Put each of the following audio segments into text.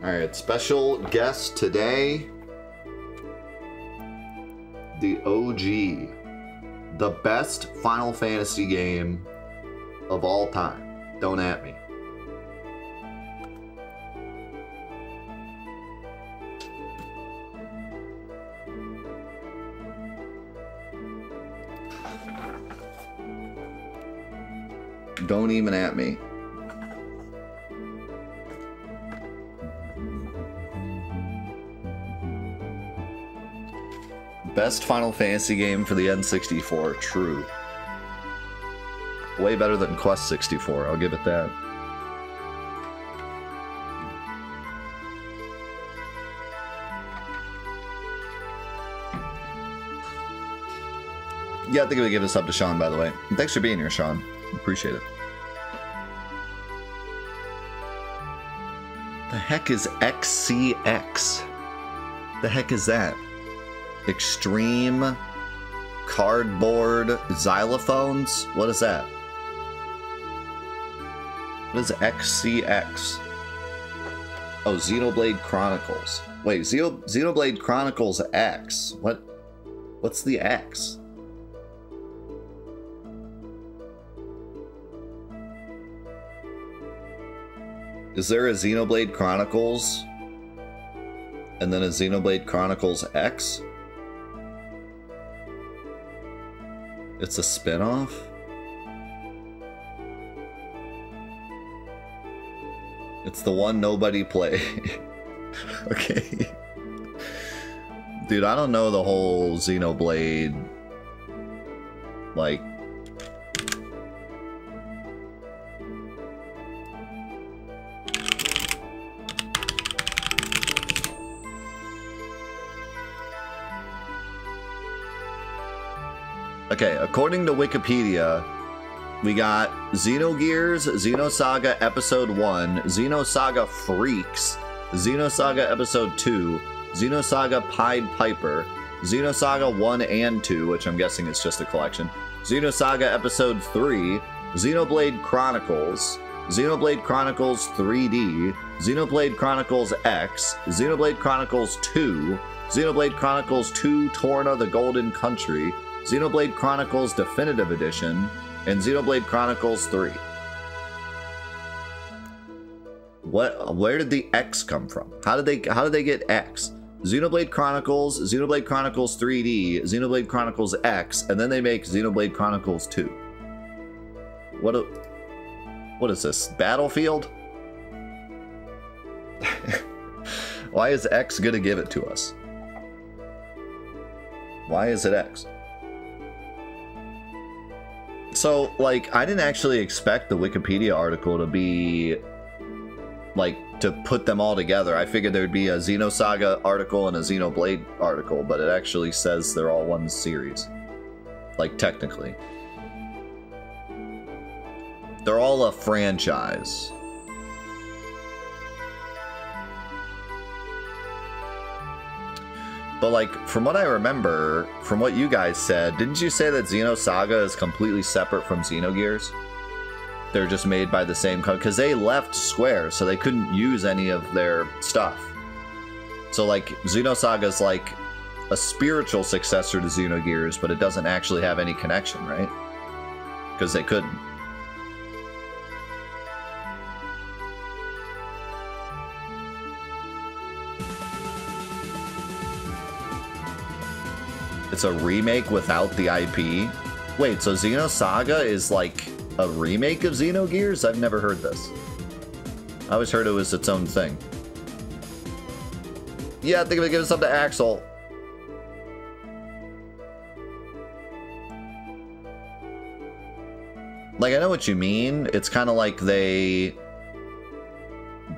Alright, special guest today. The OG. The best Final Fantasy game of all time. Don't at me. Don't even at me. Best Final Fantasy game for the N64. True. Way better than Quest 64, I'll give it that. Yeah, I think we give this up to Sean, by the way. And thanks for being here, Sean. Appreciate it. The heck is XCX? The heck is that? Extreme cardboard xylophones? What is that? What is XCX? Oh, Xenoblade Chronicles. Wait, Xenoblade Chronicles X. What's the X? Is there a Xenoblade Chronicles and then a Xenoblade Chronicles X? It's a spin-off? It's the one nobody played. Okay. Dude, I don't know the whole Xenoblade, like... Okay, according to Wikipedia, we got Xenogears, Xenosaga Episode 1, Xenosaga Freaks, Xenosaga Episode 2, Xenosaga Pied Piper, Xenosaga 1 and 2, which I'm guessing is just a collection, Xenosaga Episode 3, Xenoblade Chronicles, Xenoblade Chronicles 3D, Xenoblade Chronicles X, Xenoblade Chronicles 2, Xenoblade Chronicles 2 Torna the Golden Country, Xenoblade Chronicles Definitive Edition, and Xenoblade Chronicles 3. Where did the X come from? How did they get X? Xenoblade Chronicles 3D, Xenoblade Chronicles X, and then they make Xenoblade Chronicles 2. What is this? Battlefield? Why is X gonna give it to us? Why is it X? So, like, I didn't actually expect the Wikipedia article to be, like, to put them all together. I figured there'd be a Xenosaga article and a Xenoblade article, but it actually says they're all one series. Like, technically. They're all a franchise. But, like, from what I remember, from what you guys said, didn't you say that Xenosaga is completely separate from Xenogears? They're just made by the same company, because they left Square, so they couldn't use any of their stuff. So, like, Xenosaga is like a spiritual successor to Xenogears, but it doesn't actually have any connection, right? Because they couldn't. It's a remake without the IP? Wait, so Xenosaga is like a remake of Xenogears? I've never heard this. I always heard it was its own thing. Yeah, I think I'm gonna give this up to Axel. Like, I know what you mean. It's kind of like they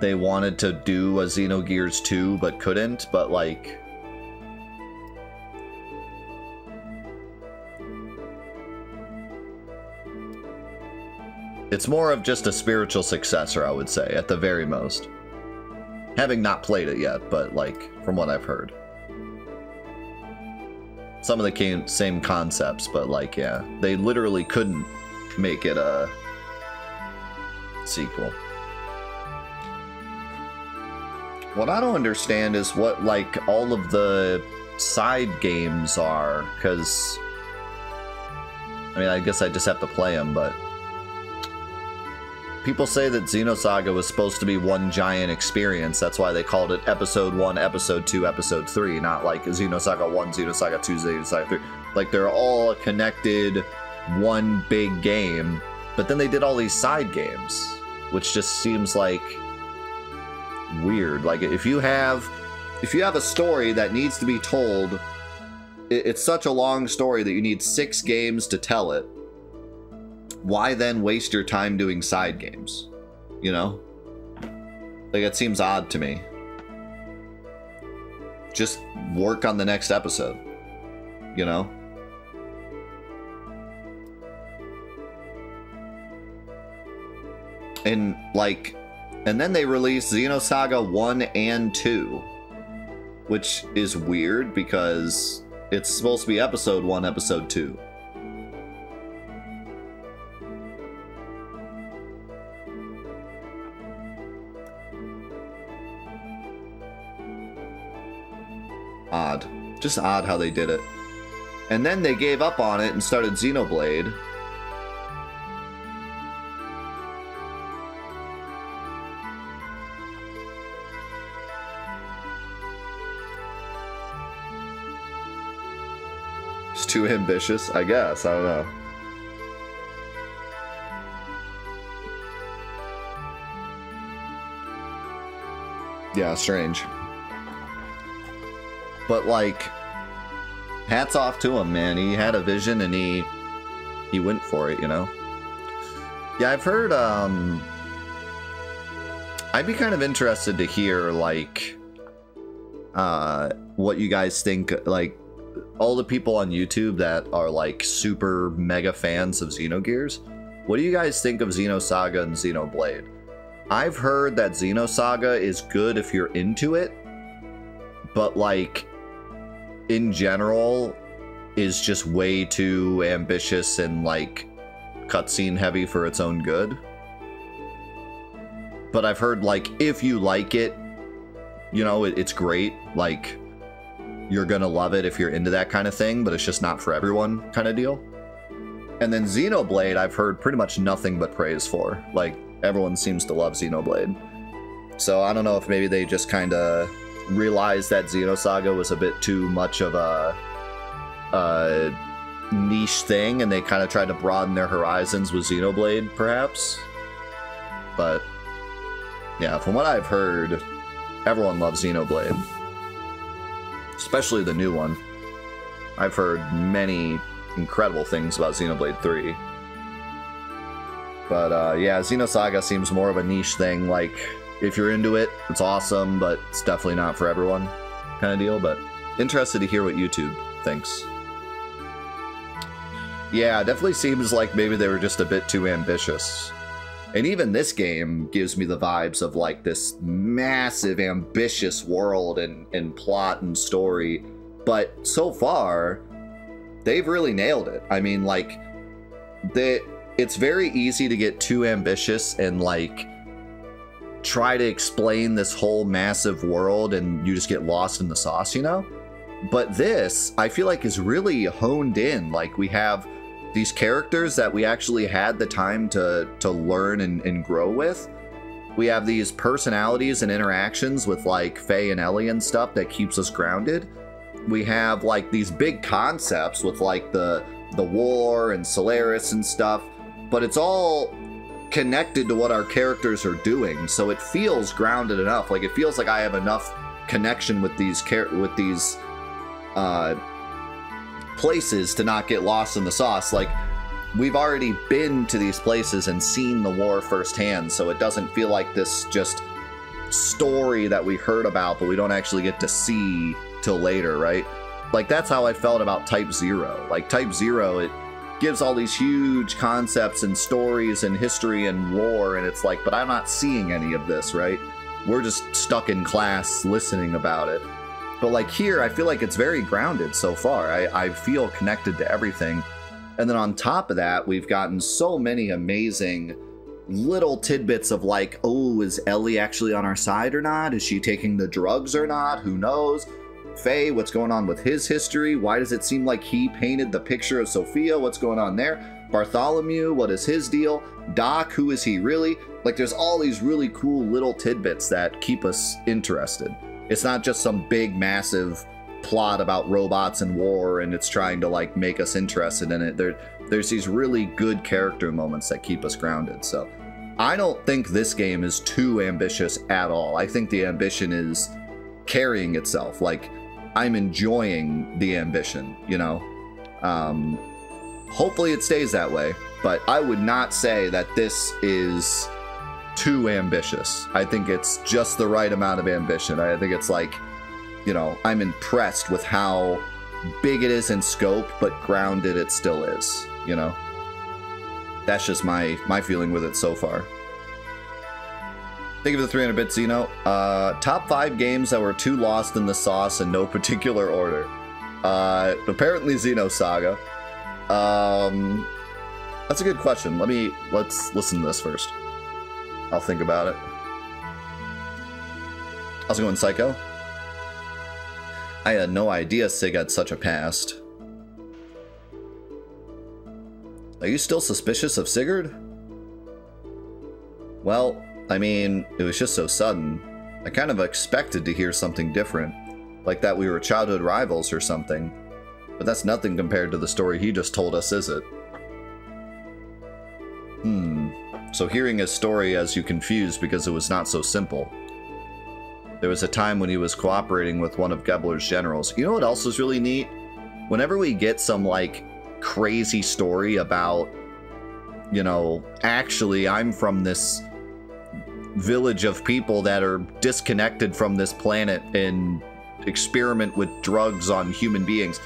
wanted to do a Xenogears 2 but couldn't, but like... It's more of just a spiritual successor, I would say, at the very most. Having not played it yet, but, like, from what I've heard. Some of the same concepts, but, like, yeah. They literally couldn't make it a sequel. What I don't understand is what, like, all of the side games are, because, I mean, I guess I just have to play them, but people say that Xenosaga was supposed to be one giant experience. That's why they called it Episode 1, Episode 2, Episode 3, not like Xenosaga 1, Xenosaga 2, Xenosaga 3. Like, they're all connected, one big game, but then they did all these side games, which just seems like weird. Like, if you have a story that needs to be told, it's such a long story that you need 6 games to tell it. Why then waste your time doing side games? You know? Like, it seems odd to me. Just work on the next episode. You know? And, like, and then they released Xenosaga 1 and 2. Which is weird because it's supposed to be Episode 1, Episode 2. Odd. Just odd how they did it. And then they gave up on it and started Xenoblade. It's too ambitious, I guess. I don't know. Yeah, strange. But, like, hats off to him, man. He had a vision and he went for it, you know? Yeah, I've heard, I'd be kind of interested to hear, like, what you guys think, like, all the people on YouTube that are, like, super mega fans of Xenogears. What do you guys think of Xenosaga and Xenoblade? I've heard that Xenosaga is good if you're into it, but, like, in general, is just way too ambitious and, like, cutscene heavy for its own good. But I've heard, like, if you like it, you know, it's great. Like, you're gonna love it if you're into that kind of thing, but it's just not for everyone kind of deal. And then Xenoblade, I've heard pretty much nothing but praise for. Like, everyone seems to love Xenoblade. So I don't know if maybe they just kind of realized that Xenosaga was a bit too much of a niche thing, and they kind of tried to broaden their horizons with Xenoblade, perhaps. But yeah, from what I've heard, everyone loves Xenoblade, especially the new one. I've heard many incredible things about Xenoblade 3. But yeah, Xenosaga seems more of a niche thing. Like, if you're into it, it's awesome, but it's definitely not for everyone kind of deal. But interested to hear what YouTube thinks. Yeah, it definitely seems like maybe they were just a bit too ambitious. And even this game gives me the vibes of, like, this massive, ambitious world and plot and story. But so far, they've really nailed it. I mean, like, it's very easy to get too ambitious and, like, try to explain this whole massive world and you just get lost in the sauce, you know? But this, I feel like, is really honed in. Like, we have these characters that we actually had the time to learn and grow with. We have these personalities and interactions with, like, Faye and Ellie and stuff that keeps us grounded. We have, like, these big concepts with, like, the war and Solaris and stuff, but it's all connected to what our characters are doing, so it feels grounded enough. Like, it feels like I have enough connection with these places to not get lost in the sauce. Like, we've already been to these places and seen the war firsthand, so it doesn't feel like this just story that we heard about but we don't actually get to see till later, right? Like, that's how I felt about Type 0. Like, Type 0, it gives all these huge concepts and stories and history and lore, and it's like, but I'm not seeing any of this, right? We're just stuck in class listening about it. But, like, here, I feel like it's very grounded so far. I feel connected to everything. And then on top of that, we've gotten so many amazing, little tidbits of like, oh, is Ellie actually on our side or not? Is she taking the drugs or not? Who knows? Faye, what's going on with his history? Why does it seem like he painted the picture of Sophia? What's going on there? Bartholomew, what is his deal? Doc, who is he really? Like, there's all these really cool little tidbits that keep us interested. It's not just some big, massive plot about robots and war, and it's trying to, like, make us interested in it. There's these really good character moments that keep us grounded. So I don't think this game is too ambitious at all. I think the ambition is carrying itself. Like, I'm enjoying the ambition, you know? Hopefully it stays that way, but I would not say that this is too ambitious. I think it's just the right amount of ambition. I think it's like, you know, I'm impressed with how big it is in scope, but grounded it still is, you know? That's just my feeling with it so far. Thank you for the 300-bit Xeno. Top 5 games that were too lost in the sauce in no particular order. Apparently Xenosaga. That's a good question. Let's listen to this first. I'll think about it. How's it going, Psycho? I had no idea Sig had such a past. Are you still suspicious of Sigurd? Well, I mean, it was just so sudden. I kind of expected to hear something different, like that we were childhood rivals or something. But that's nothing compared to the story he just told us, is it? So hearing his story has you confused because it was not so simple. There was a time when he was cooperating with one of Gebler's generals. You know what else was really neat? Whenever we get some, like, crazy story about, you know, actually I'm from this village of people that are disconnected from this planet and experiment with drugs on human beings,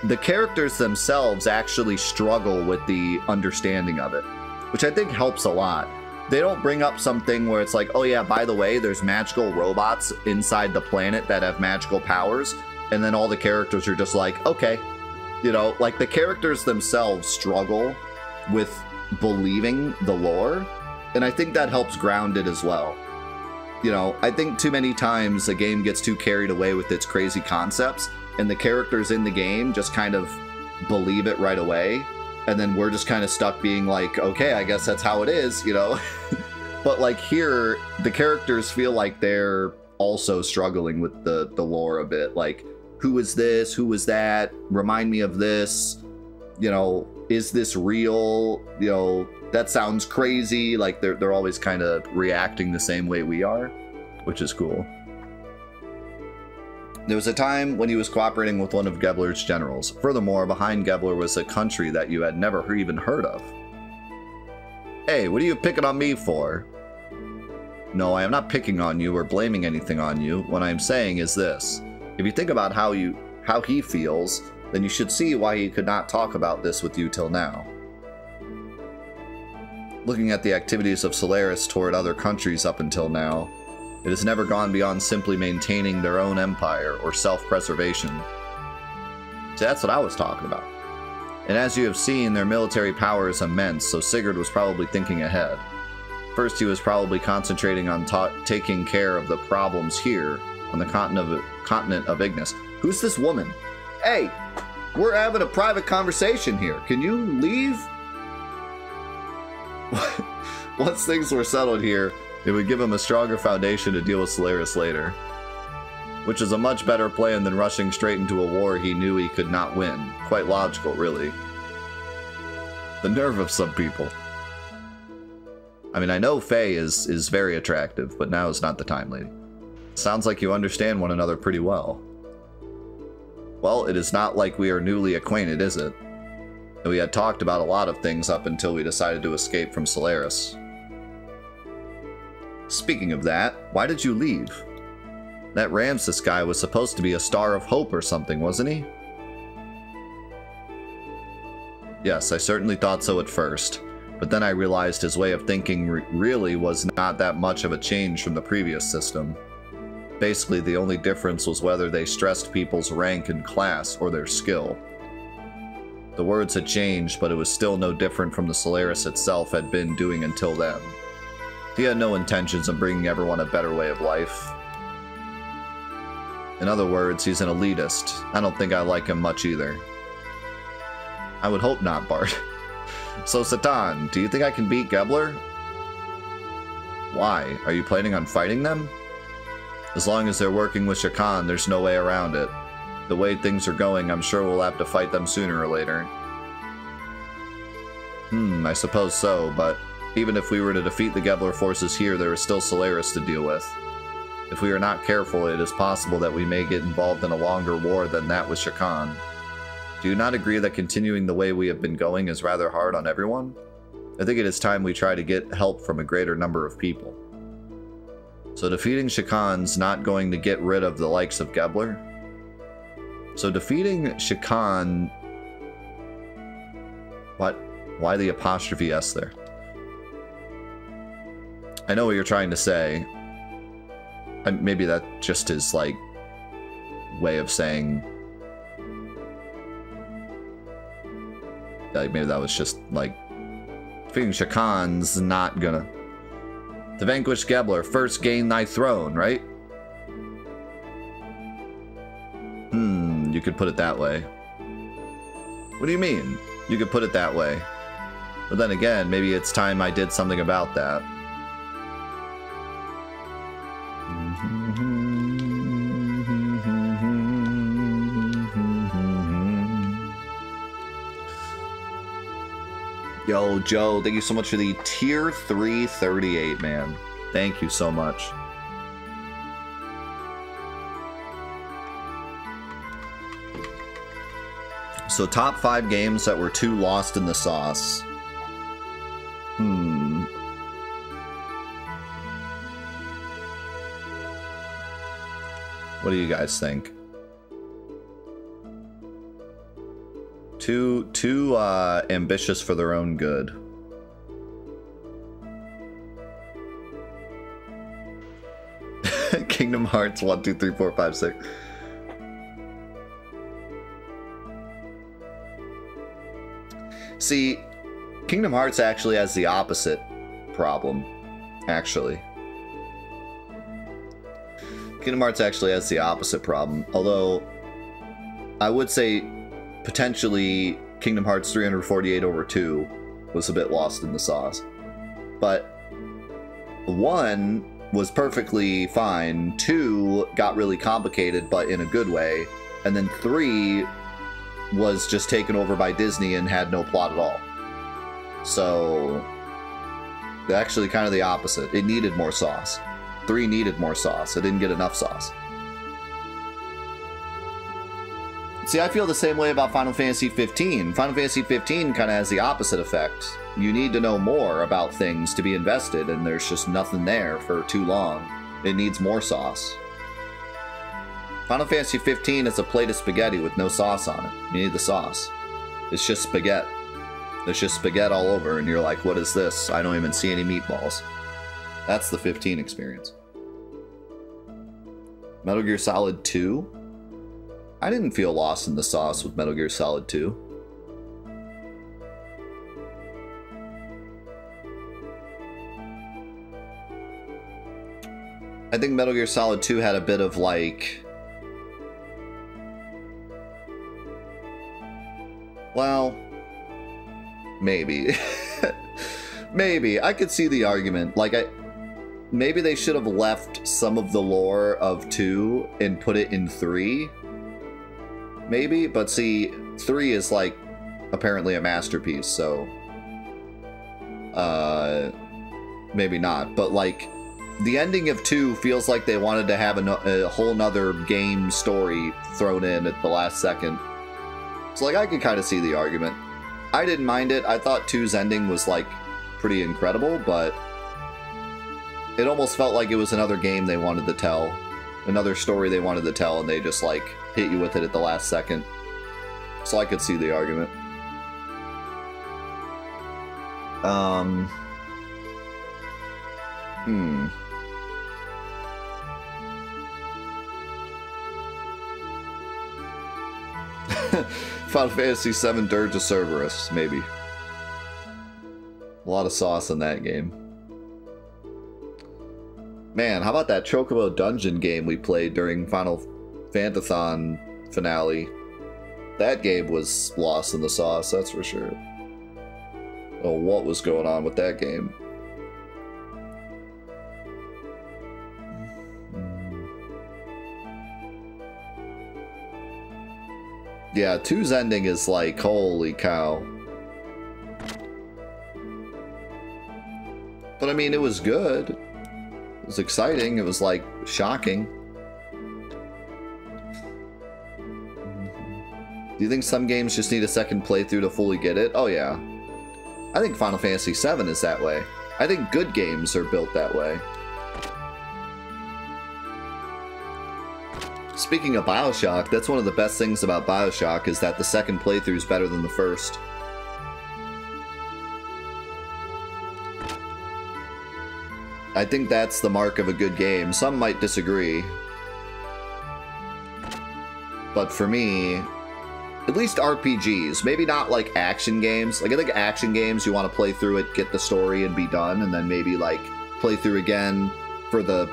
the characters themselves actually struggle with the understanding of it, which I think helps a lot. They don't bring up something where it's like, oh yeah, by the way, there's magical robots inside the planet that have magical powers, and then all the characters are just like, okay. You know, like, the characters themselves struggle with believing the lore, and I think that helps ground it as well. You know, I think too many times a game gets too carried away with its crazy concepts, and the characters in the game just kind of believe it right away, and then we're just kind of stuck being like, okay, I guess that's how it is, you know? But, like, here, the characters feel like they're also struggling with the lore a bit. Like, who is this? Who is that? Remind me of this. You know, is this real? You know, that sounds crazy. Like, they're always kind of reacting the same way we are, which is cool. There was a time when he was cooperating with one of Gebler's generals. Furthermore, behind Gebler was a country that you had never even heard of. Hey, what are you picking on me for? No, I am not picking on you or blaming anything on you. What I am saying is this. If you think about how he feels, then you should see why he could not talk about this with you till now. Looking at the activities of Solaris toward other countries up until now, it has never gone beyond simply maintaining their own empire or self-preservation. See, that's what I was talking about. And as you have seen, their military power is immense, so Sigurd was probably thinking ahead. First, he was probably concentrating on taking care of the problems here, on the continent of Ignis. Who's this woman? Hey, we're having a private conversation here. Can you leave? Once things were settled here, it would give him a stronger foundation to deal with Solaris later. Which is a much better plan than rushing straight into a war he knew he could not win. Quite logical, really. The nerve of some people. I mean, I know Faye is very attractive, but now is not the time, lady. Sounds like you understand one another pretty well. Well, it is not like we are newly acquainted, is it? We had talked about a lot of things up until we decided to escape from Solaris. Speaking of that, why did you leave? That Ramses guy was supposed to be a star of hope or something, wasn't he? Yes, I certainly thought so at first, but then I realized his way of thinking really was not that much of a change from the previous system. Basically, the only difference was whether they stressed people's rank and class or their skill. The words had changed, but it was still no different from the Solaris itself had been doing until then. He had no intentions of bringing everyone a better way of life. In other words, he's an elitist. I don't think I like him much either. I would hope not, Bart. So, Satan, do you think I can beat Gebler? Why? Are you planning on fighting them? As long as they're working with Shakan, there's no way around it. The way things are going, I'm sure we'll have to fight them sooner or later. I suppose so, but even if we were to defeat the Gebler forces here, there is still Solaris to deal with. If we are not careful, it is possible that we may get involved in a longer war than that with Shakan. Do you not agree that continuing the way we have been going is rather hard on everyone? I think it is time we try to get help from a greater number of people. So defeating Shakan's not going to get rid of the likes of Gebler? So defeating Shakan... What? Why the apostrophe S there? I know what you're trying to say. Maybe that just is, like, way of saying... Like, maybe that was just, like... Defeating Shakan's not gonna... To vanquish Gebler, first gain thy throne, right? You could put it that way. What do you mean? You could put it that way. But then again, maybe it's time I did something about that. Yo, Joe, thank you so much for the tier 338, man. Thank you so much. So top 5 games that were too lost in the sauce. What do you guys think? Too ambitious for their own good. Kingdom Hearts 1, 2, 3, 4, 5, 6. See, Kingdom Hearts actually has the opposite problem, actually. Kingdom Hearts actually has the opposite problem, although I would say potentially Kingdom Hearts 348 over 2 was a bit lost in the sauce. But 1 was perfectly fine, 2 got really complicated but in a good way, and then 3 was just taken over by Disney and had no plot at all. So, actually kind of the opposite. It needed more sauce. 3 needed more sauce. It didn't get enough sauce. See, I feel the same way about Final Fantasy 15. Final Fantasy 15 kind of has the opposite effect. You need to know more about things to be invested, and there's just nothing there for too long. It needs more sauce. Final Fantasy 15 is a plate of spaghetti with no sauce on it. You need the sauce. It's just spaghetti. There's just spaghetti all over, and you're like, what is this? I don't even see any meatballs. That's the 15 experience. Metal Gear Solid 2? I didn't feel lost in the sauce with Metal Gear Solid 2. I think Metal Gear Solid 2 had a bit of, like... Well... Maybe. Maybe. I could see the argument. Like, maybe they should have left some of the lore of 2 and put it in 3. Maybe, but see, 3 is, like, apparently a masterpiece, so... maybe not. But, like, the ending of 2 feels like they wanted to have a whole nother game story thrown in at the last second. So, like, I could kind of see the argument. I didn't mind it. I thought 2's ending was, like, pretty incredible, but... It almost felt like it was another game they wanted to tell. Another story they wanted to tell, and they just, like, hit you with it at the last second. So I could see the argument. Final Fantasy VII Dirge of Cerberus, maybe. A lot of sauce in that game. Man, how about that Chocobo Dungeon game we played during Final Fantathon finale? That game was lost in the sauce, that's for sure. Oh, what was going on with that game? Yeah, 2's ending is like, holy cow. But I mean, it was good. It was exciting. It was like shocking. Do you think some games just need a second playthrough to fully get it? Oh yeah. I think Final Fantasy VII is that way. I think good games are built that way. Speaking of BioShock, that's one of the best things about BioShock is that the second playthrough is better than the first. I think that's the mark of a good game. Some might disagree. But for me, at least RPGs, maybe not like action games. Like I think action games, you want to play through it, get the story and be done, and then maybe like play through again for the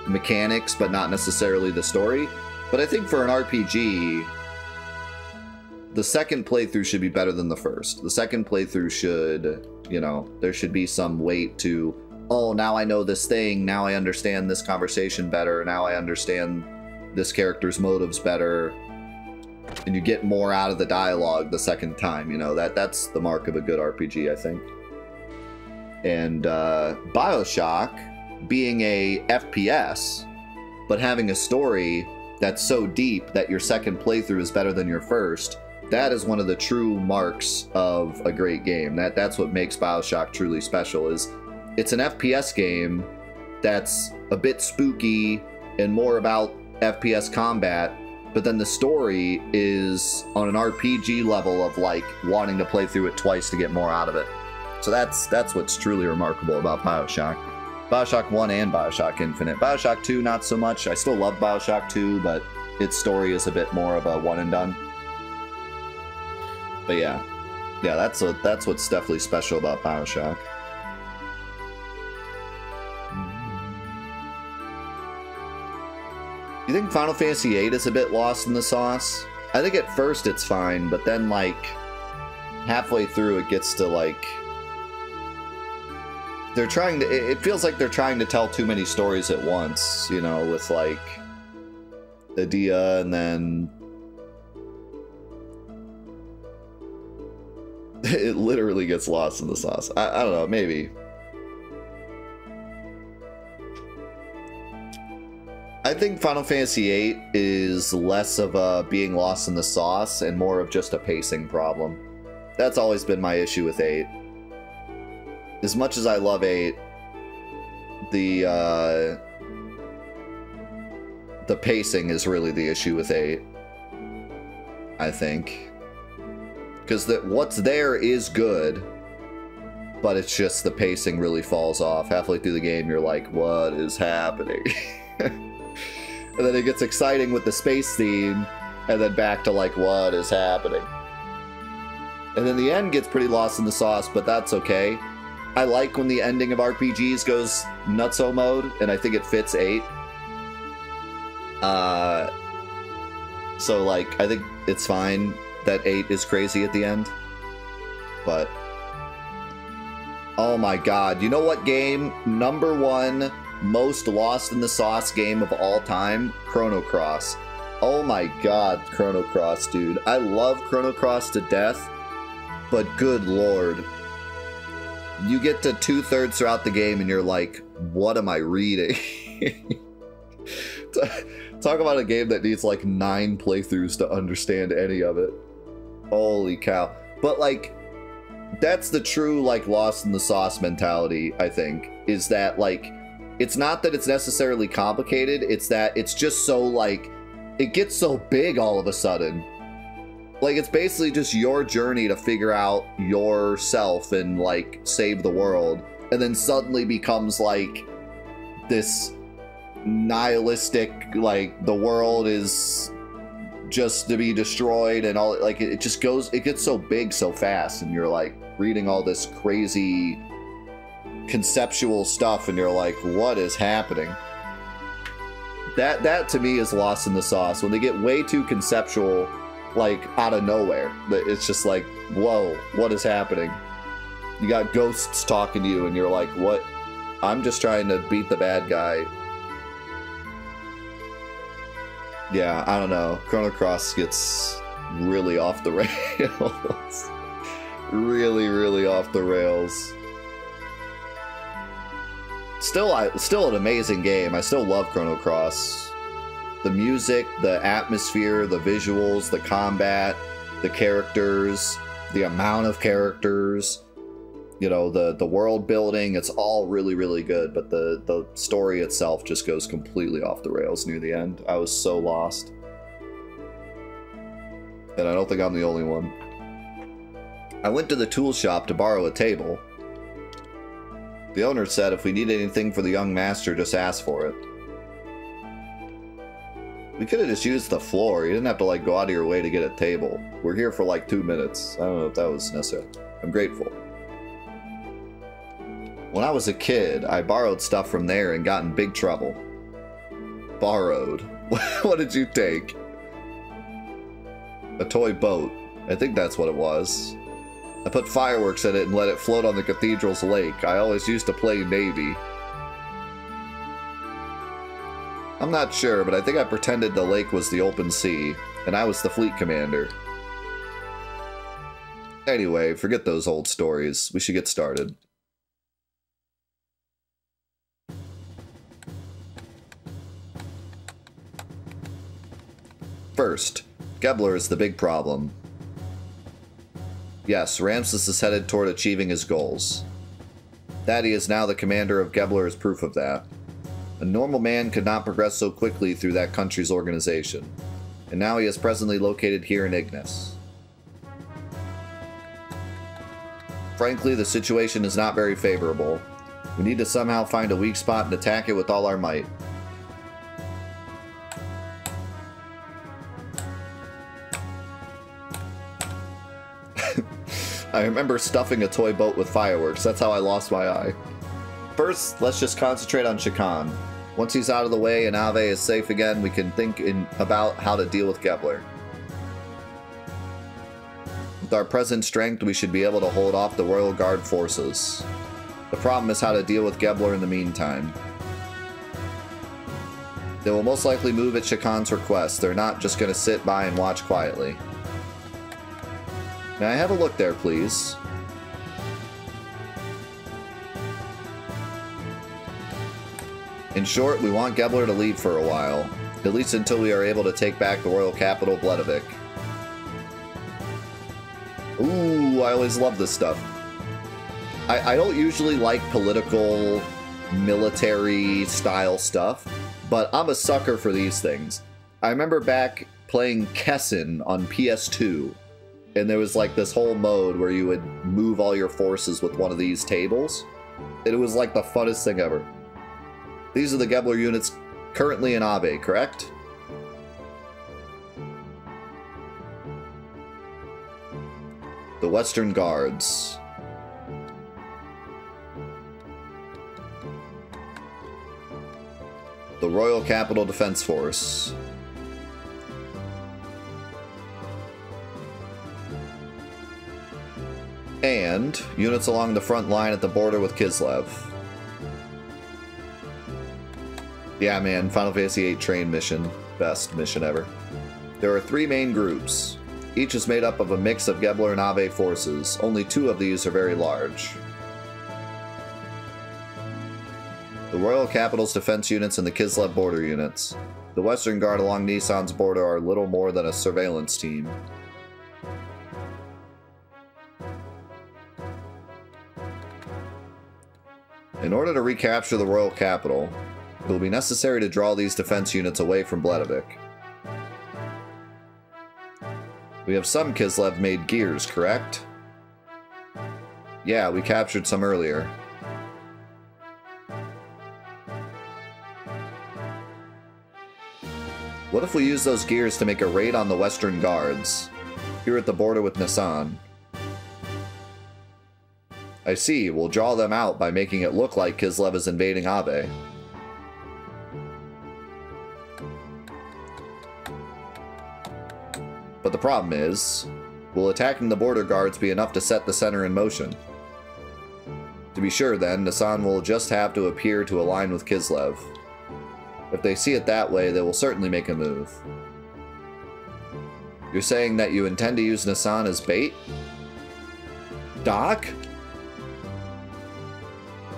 mechanics, but not necessarily the story. But I think for an RPG, the second playthrough should be better than the first. The second playthrough should, you know, there should be some weight to, oh, now I know this thing, now I understand this conversation better, now I understand this character's motives better, and you get more out of the dialogue the second time, you know, that's the mark of a good RPG, I think. And BioShock, being a FPS, but having a story that's so deep that your second playthrough is better than your first, that is one of the true marks of a great game. That's what makes BioShock truly special, is it's an FPS game that's a bit spooky and more about FPS combat, but then the story is on an RPG level of like wanting to play through it twice to get more out of it. So that's what's truly remarkable about BioShock. BioShock 1 and BioShock Infinite. BioShock 2, not so much. I still love BioShock 2, but its story is a bit more of a one and done. But yeah, that's what's definitely special about BioShock. You think Final Fantasy VIII is a bit lost in the sauce? I think at first it's fine, but then like halfway through it gets to like, they're trying to, it feels like they're trying to tell too many stories at once, you know, with like Adia and then it literally gets lost in the sauce. I don't know, maybe. I think Final Fantasy VIII is less of a being lost in the sauce and more of just a pacing problem. That's always been my issue with 8. As much as I love 8, the pacing is really the issue with 8, I think. Because what's there is good, but it's just the pacing really falls off. Halfway through the game, you're like, what is happening? And then it gets exciting with the space theme, and then back to like, what is happening? And then the end gets pretty lost in the sauce, but that's okay. I like when the ending of RPGs goes nutso mode, and I think it fits 8. So like, I think it's fine that 8 is crazy at the end. But, oh my god, you know what game? #1 most lost in the sauce game of all time? Chrono Cross. Oh my god, Chrono Cross, dude. I love Chrono Cross to death, but good lord. You get to 2/3 throughout the game and you're like, what am I reading? Talk about a game that needs like 9 playthroughs to understand any of it. Holy cow. But like, that's the true like lost in the sauce mentality, I think, is that like, it's not that it's necessarily complicated, it's that it's just so like, it gets so big all of a sudden. Like, it's basically just your journey to figure out yourself and like save the world, and then suddenly becomes like this nihilistic, like the world is just to be destroyed and all, like it just goes, it gets so big so fast, and you're like reading all this crazy conceptual stuff and you're like, what is happening? That to me is lost in the sauce. When they get way too conceptual, like out of nowhere, it's just like, whoa, what is happening? You got ghosts talking to you and you're like, what? I'm just trying to beat the bad guy. Yeah, I don't know. Chrono Cross gets really off the rails. Really, really off the rails. Still an amazing game. I still love Chrono Cross. The music, the atmosphere, the visuals, the combat, the characters, the amount of characters, you know, the world building, it's all really, really good, but the story itself just goes completely off the rails near the end. I was so lost. And I don't think I'm the only one. I went to the tool shop to borrow a table. The owner said if we need anything for the young master, just ask for it. We could have just used the floor. You didn't have to like go out of your way to get a table. We're here for like 2 minutes. I don't know if that was necessary. I'm grateful. When I was a kid, I borrowed stuff from there and got in big trouble. Borrowed. What did you take? A toy boat. I think that's what it was. I put fireworks in it and let it float on the cathedral's lake. I always used to play Navy. I'm not sure, but I think I pretended the lake was the open sea, and I was the fleet commander. Anyway, forget those old stories. We should get started. First, Gebler is the big problem. Yes, Ramses is headed toward achieving his goals. That he is now the commander of Gebler is proof of that. A normal man could not progress so quickly through that country's organization, and now he is presently located here in Ignis. Frankly, the situation is not very favorable. We need to somehow find a weak spot and attack it with all our might. I remember stuffing a toy boat with fireworks. That's how I lost my eye. First, let's just concentrate on Shakan. Once he's out of the way and Ave is safe again, we can think about how to deal with Gebler. With our present strength, we should be able to hold off the Royal Guard forces. The problem is how to deal with Gebler in the meantime. They will most likely move at Shakan's request. They're not just going to sit by and watch quietly. May I have a look there, please? In short, we want Gebler to leave for a while, at least until we are able to take back the royal capital, Bledavik. Ooh, I always love this stuff. I don't usually like political, military-style stuff, but I'm a sucker for these things. I remember back playing Kessin on PS2, and there was like this whole mode where you would move all your forces with one of these tables. And it was like the funnest thing ever. These are the Gebler units currently in Abe, correct? The Western Guards. The Royal Capital Defense Force. And units along the front line at the border with Kislev. Yeah, man, Final Fantasy VIII train mission. Best mission ever. There are 3 main groups. Each is made up of a mix of Gebler and Ave forces. Only 2 of these are very large. The Royal Capital's defense units and the Kislev border units. The Western Guard along Nissan's border are little more than a surveillance team. In order to recapture the Royal Capital, it will be necessary to draw these defense units away from Bledavik. We have some Kislev-made gears, correct? Yeah, we captured some earlier. What if we use those gears to make a raid on the Western Guards, here at the border with Nissan? I see. We'll draw them out by making it look like Kislev is invading Abe. But the problem is, will attacking the border guards be enough to set the center in motion? To be sure then, Nassan will just have to appear to align with Kislev. If they see it that way, they will certainly make a move. You're saying that you intend to use Nassan as bait? Doc?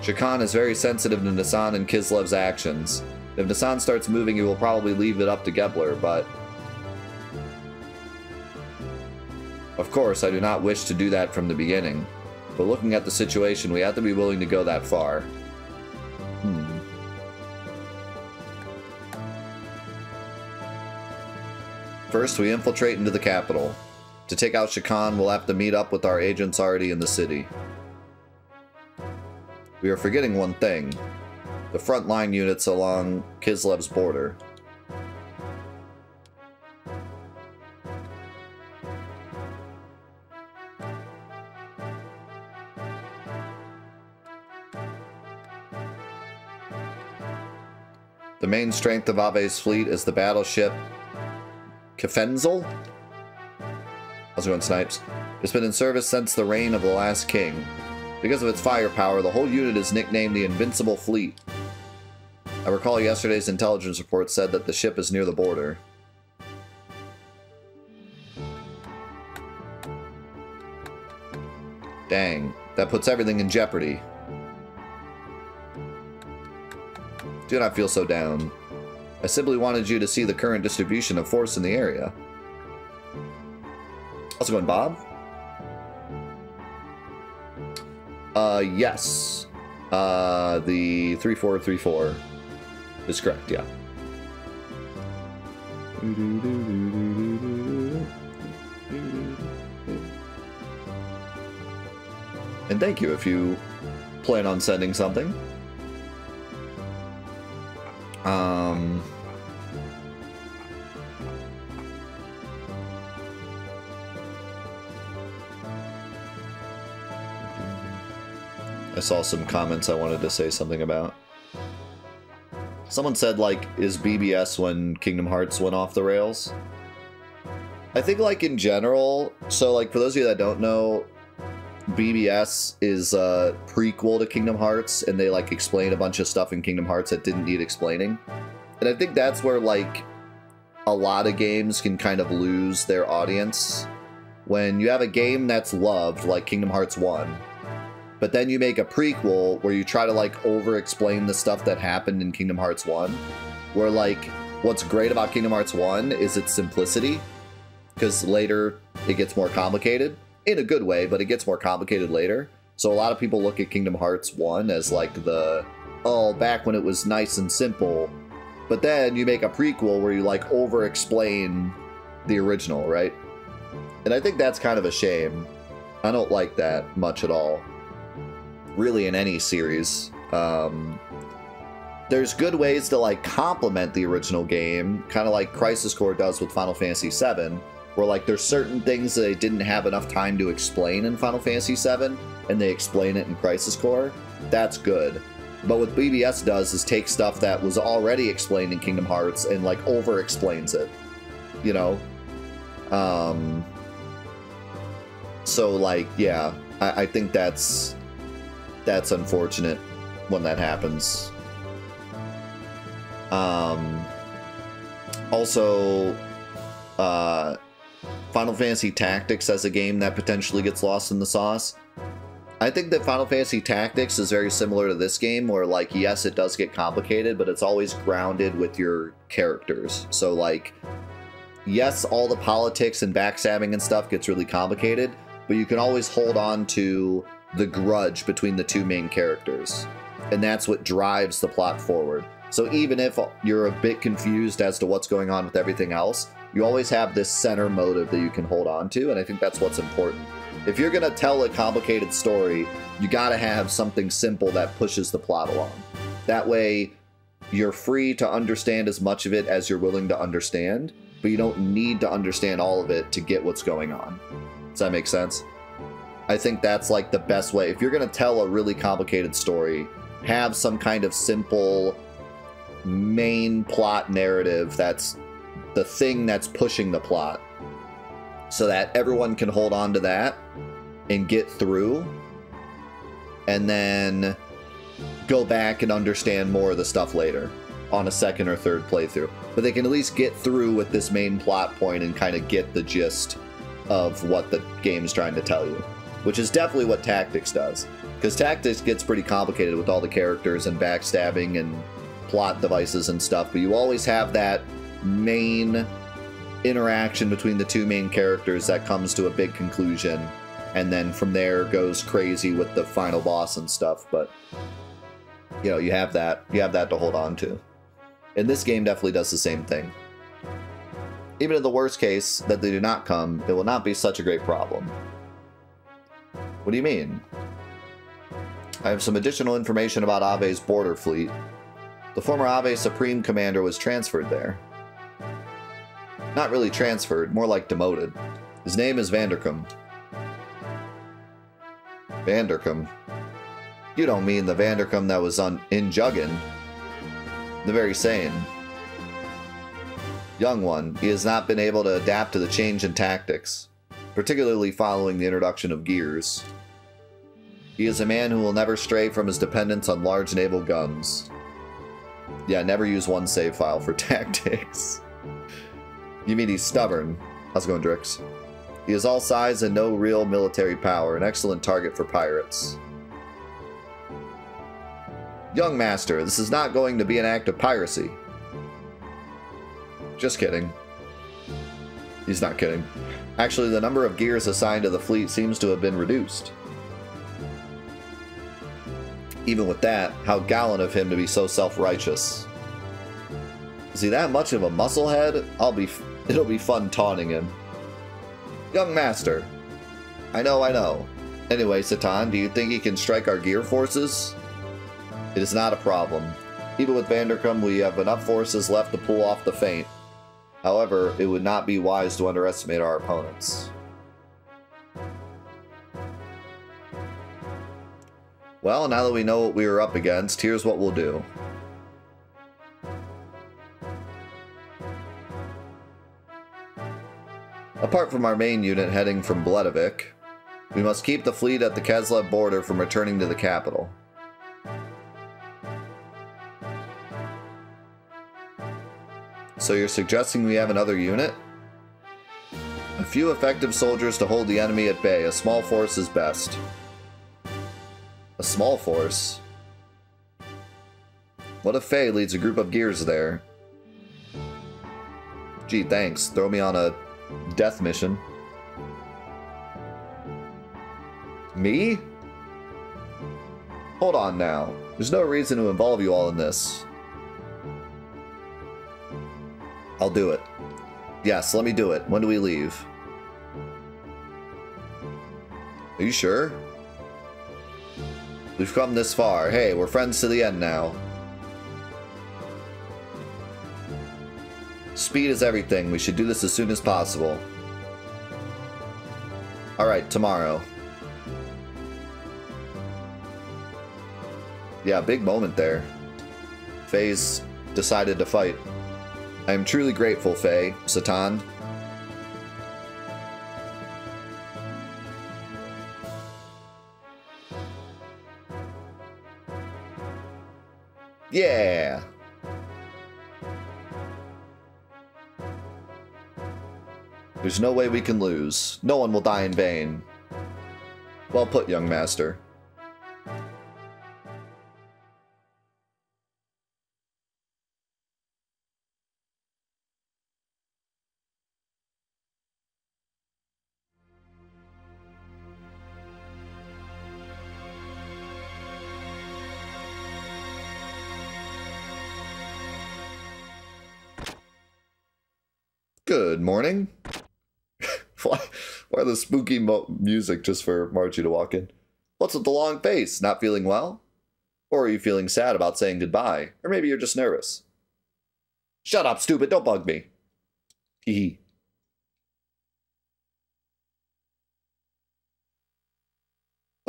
Shakan is very sensitive to Nassan and Kislev's actions. If Nassan starts moving, he will probably leave it up to Gebler, but... Of course, I do not wish to do that from the beginning. But looking at the situation, we have to be willing to go that far. First, we infiltrate into the capital. To take out Shakan, we'll have to meet up with our agents already in the city. We are forgetting one thing. The frontline units along Kislev's border. The main strength of Ave's fleet is the battleship Kefenzel? How's it going, Snipes? It's been in service since the reign of the last king. Because of its firepower, the whole unit is nicknamed the Invincible Fleet. I recall yesterday's intelligence report said that the ship is near the border. Dang, that puts everything in jeopardy. Do not feel so down. I simply wanted you to see the current distribution of force in the area. How's it going, Bob? Yes. The 3434 is correct, yeah. And thank you if you plan on sending something. I saw some comments I wanted to say something about. Someone said, like, is BBS when Kingdom Hearts went off the rails? I think, like, in general, so, like, for those of you that don't know, BBS is a prequel to Kingdom Hearts, and they, like, explain a bunch of stuff in Kingdom Hearts that didn't need explaining. And I think that's where, like, a lot of games can kind of lose their audience. When you have a game that's loved, like Kingdom Hearts 1, but then you make a prequel where you try to, like, over-explain the stuff that happened in Kingdom Hearts 1, where, like, what's great about Kingdom Hearts 1 is its simplicity, because later it gets more complicated. In a good way, but it gets more complicated later. So a lot of people look at Kingdom Hearts 1 as like the, oh, back when it was nice and simple. But then you make a prequel where you like over-explain the original, right? And I think that's kind of a shame. I don't like that much at all. Really, in any series. There's good ways to like complement the original game, kind of like Crisis Core does with Final Fantasy VII, where like there's certain things that they didn't have enough time to explain in Final Fantasy VII, and they explain it in Crisis Core. That's good. But what BBS does is take stuff that was already explained in Kingdom Hearts and like over-explains it, you know? So like, yeah, I think that's unfortunate when that happens. Also, Final Fantasy Tactics as a game that potentially gets lost in the sauce. I think that Final Fantasy Tactics is very similar to this game, where, like, yes, it does get complicated, but it's always grounded with your characters. So, like, yes, all the politics and backstabbing and stuff gets really complicated, but you can always hold on to the grudge between the two main characters. And that's what drives the plot forward. So even if you're a bit confused as to what's going on with everything else, you always have this center motive that you can hold on to, and I think that's what's important. If you're going to tell a complicated story, you got to have something simple that pushes the plot along. That way, you're free to understand as much of it as you're willing to understand, but you don't need to understand all of it to get what's going on. Does that make sense? I think that's like the best way. If you're going to tell a really complicated story, have some kind of simple main plot narrative that's the thing that's pushing the plot, so that everyone can hold on to that and get through, and then go back and understand more of the stuff later on a second or third playthrough. But they can at least get through with this main plot point and kind of get the gist of what the game's trying to tell you, which is definitely what Tactics does. Because Tactics gets pretty complicated with all the characters and backstabbing and plot devices and stuff, but you always have that main interaction between the two main characters that comes to a big conclusion, and then from there goes crazy with the final boss and stuff. But you know, you have that to hold on to. And this game definitely does the same thing. Even in the worst case that they do not come, it will not be such a great problem. What do you mean? I have some additional information about Ave's border fleet. The former Ave Supreme Commander was transferred there. Not really transferred, more like demoted. His name is Vandercum. Vandercum? You don't mean the Vandercum that was in Juggin? The very same. Young one, he has not been able to adapt to the change in tactics, particularly following the introduction of gears. He is a man who will never stray from his dependence on large naval guns. Yeah, never use one save file for tactics. You mean he's stubborn? How's it going, Drix? He is all size and no real military power, an excellent target for pirates. Young master, this is not going to be an act of piracy. Just kidding. He's not kidding. Actually, the number of gears assigned to the fleet seems to have been reduced. Even with that, how gallant of him to be so self-righteous. Is he that much of a musclehead? It'll be fun taunting him. Young master. I know. Anyway, Satan, do you think he can strike our gear forces? It is not a problem. Even with Vandercum, we have enough forces left to pull off the feint. However, it would not be wise to underestimate our opponents. Well, now that we know what we are up against, here's what we'll do. Apart from our main unit heading from Bledovik, we must keep the fleet at the Keslev border from returning to the capital. So you're suggesting we have another unit? A few effective soldiers to hold the enemy at bay. A small force is best. A small force? What if Faye leads a group of gears there? Gee, thanks. Throw me on a death mission. Me? Hold on now. There's no reason to involve you all in this. I'll do it. Yes, let me do it. When do we leave? Are you sure? We've come this far. Hey, we're friends to the end now. Speed is everything. We should do this as soon as possible. Alright, tomorrow. Yeah, big moment there. Faye's decided to fight. I am truly grateful, Faye. Satan. Yeah! There's no way we can lose. No one will die in vain. Well put, young master. Good morning. Why the spooky music just for Margie to walk in? What's with the long face? Not feeling well? Or are you feeling sad about saying goodbye? Or maybe you're just nervous. Shut up, stupid. Don't bug me. Hee hee.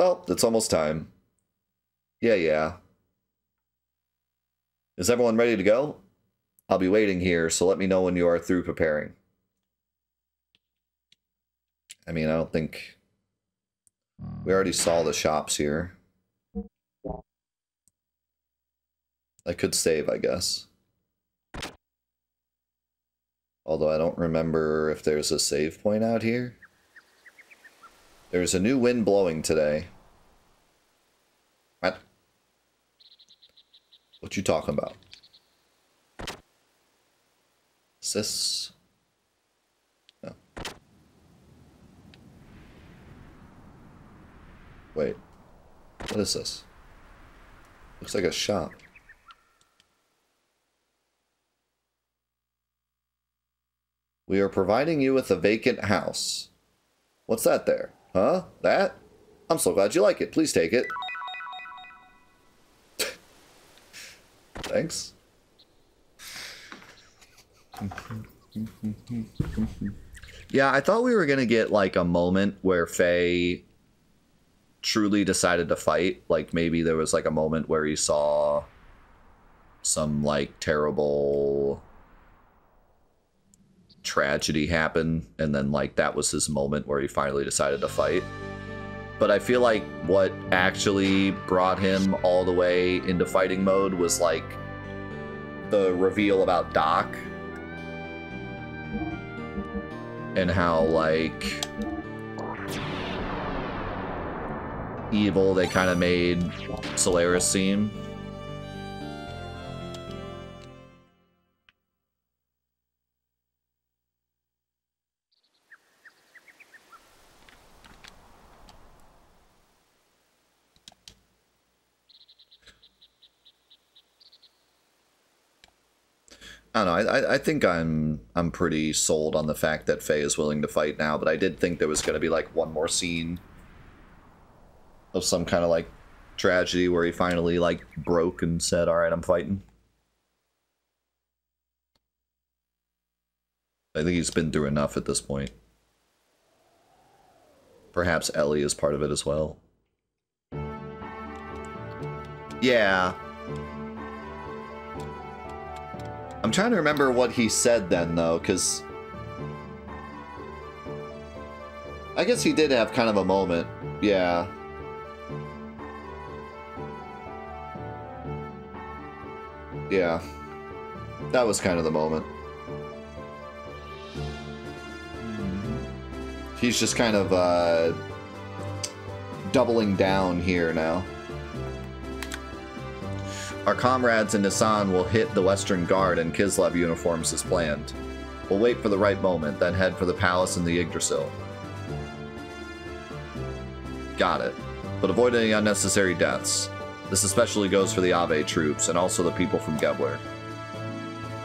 Well, it's almost time. Yeah. Is everyone ready to go? I'll be waiting here, so let me know when you are through preparing. I mean, I don't think... We already saw the shops here. I could save, I guess. Although I don't remember if there's a save point out here. There's a new wind blowing today. What? What you talking about? Sis? No. Wait. What is this? Looks like a shop. We are providing you with a vacant house. What's that there? Huh? That? I'm so glad you like it. Please take it. Thanks. Yeah, I thought we were gonna get like a moment where Faye truly decided to fight. Like maybe there was like a moment where he saw some like terrible tragedy happen, and then like that was his moment where he finally decided to fight. But I feel like what actually brought him all the way into fighting mode was like the reveal about Doc and how like evil they kind of made Solaris seem. I don't know, I think I'm pretty sold on the fact that Faye is willing to fight now, but I did think there was going to be like one more scene of some kind of like tragedy where he finally like broke and said, alright, I'm fighting. I think he's been through enough at this point. Perhaps Ellie is part of it as well. Yeah. I'm trying to remember what he said then, though, because I guess he did have kind of a moment. Yeah. Yeah. That was kind of the moment. He's just kind of doubling down here now. Our comrades in Nissan will hit the Western Guard in Kislev uniforms as planned. We'll wait for the right moment, then head for the palace in the Yggdrasil. Got it. But avoid any unnecessary deaths. This especially goes for the Ave troops, and also the people from Gebler.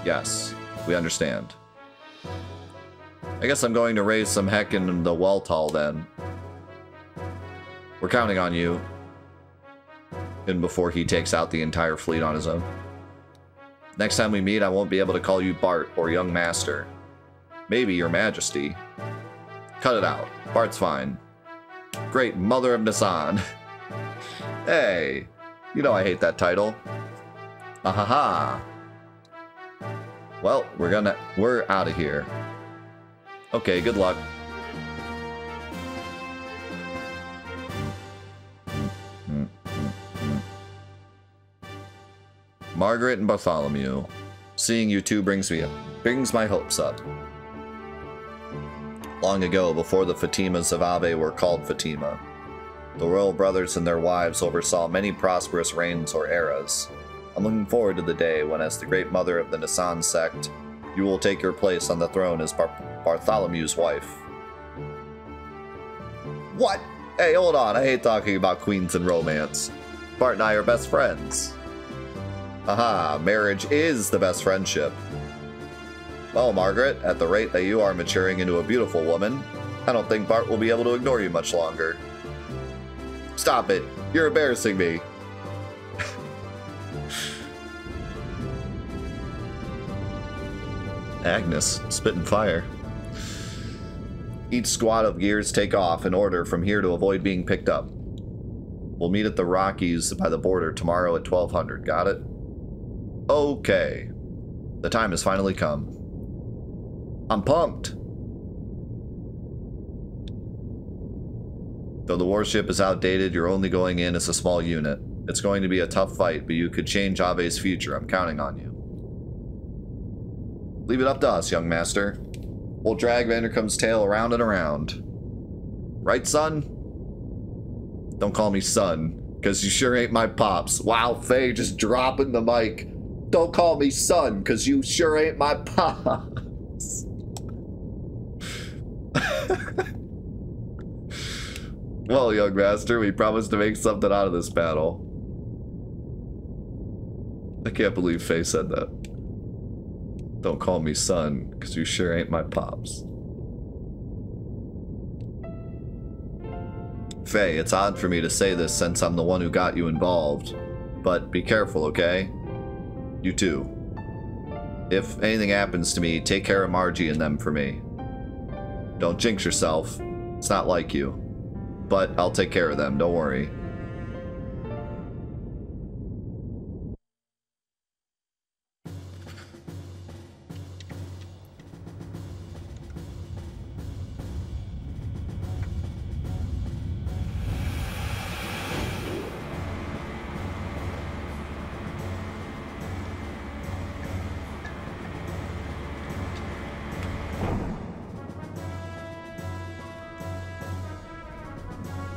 Yes, we understand. I guess I'm going to raise some heck in the Weltall then. We're counting on you. And before he takes out the entire fleet on his own. Next time we meet, I won't be able to call you Bart or Young Master. Maybe Your Majesty. Cut it out. Bart's fine. Great Mother of Nissan. Hey, you know I hate that title. Ahaha. Well, we're out of here. Okay, good luck. Margaret and Bartholomew. Seeing you two brings my hopes up. Long ago, before the Fatimas of Ave were called Fatima, the royal brothers and their wives oversaw many prosperous reigns or eras. I'm looking forward to the day when, as the great mother of the Nissan sect, you will take your place on the throne as Bartholomew's wife. What? Hey, hold on, I hate talking about queens and romance. Bart and I are best friends. Aha, marriage is the best friendship. Well, Margaret, at the rate that you are maturing into a beautiful woman, I don't think Bart will be able to ignore you much longer. Stop it. You're embarrassing me. Agnes, spitting fire. Each squad of gears take off in order from here to avoid being picked up. We'll meet at the Rockies by the border tomorrow at 1200. Got it? Okay. The time has finally come. I'm pumped. Though the warship is outdated, you're only going in as a small unit. It's going to be a tough fight, but you could change Ave's future. I'm counting on you. Leave it up to us, young master. We'll drag Vandercome's tail around and around. Right, son? Don't call me son, because you sure ain't my pops. Wow, Faye just dropping the mic. Don't call me son, because you sure ain't my pops. Well, young master, we promised to make something out of this battle. I can't believe Faye said that. Don't call me son, because you sure ain't my pops. Faye, it's odd for me to say this since I'm the one who got you involved, but be careful, okay? You too. If anything happens to me, take care of Margie and them for me. Don't jinx yourself. It's not like you. But I'll take care of them, don't worry.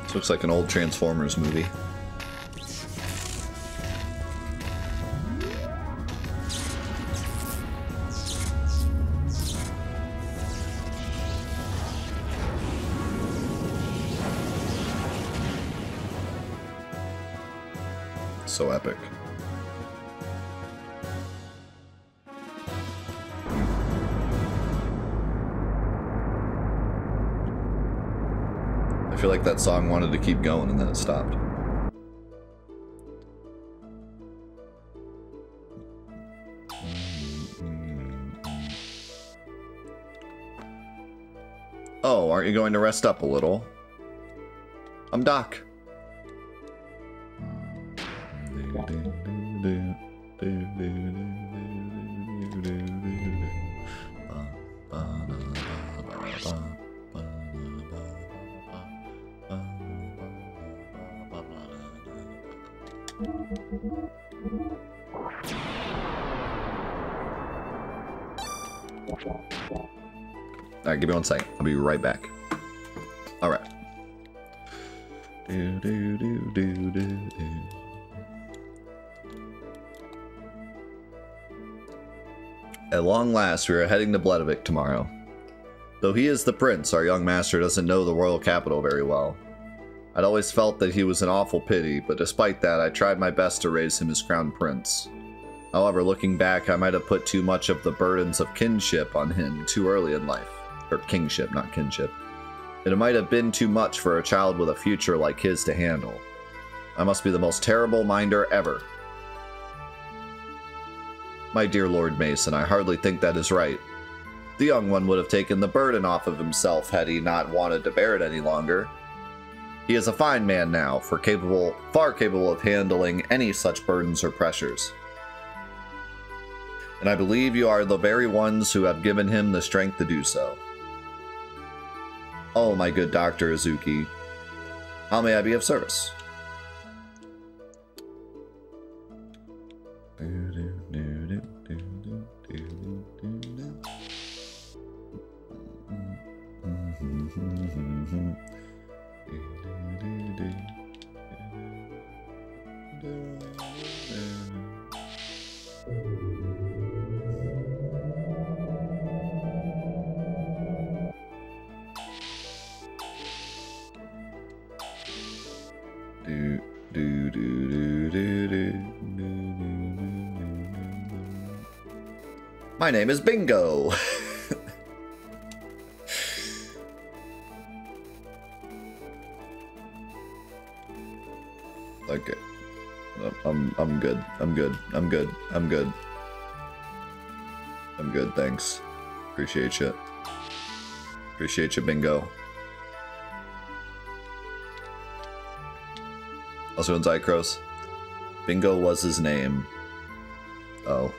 This looks like an old Transformers movie. So epic. I feel like that song wanted to keep going and then it stopped. Oh, aren't you going to rest up a little? I'm Doc. Alright, give me 1 second. I'll be right back. Alright. At long last, we are heading to Bledovik tomorrow. Though he is the prince, our young master doesn't know the royal capital very well. I'd always felt that he was an awful pity, but despite that, I tried my best to raise him as crown prince. However, looking back, I might have put too much of the burdens of kinship on him too early in life. Or kingship, not kinship. And it might have been too much for a child with a future like his to handle. I must be the most terrible minder ever. My dear Lord Mason, I hardly think that is right. The young one would have taken the burden off of himself had he not wanted to bear it any longer. He is a fine man now, far capable of handling any such burdens or pressures. And I believe you are the very ones who have given him the strength to do so. Oh, my good Dr. Azuki, how may I be of service? My name is Bingo. Okay. I'm good. I'm good. I'm good. I'm good. I'm good, thanks. Appreciate you. Appreciate you, Bingo. Also in Zycros. Bingo was his name. Oh.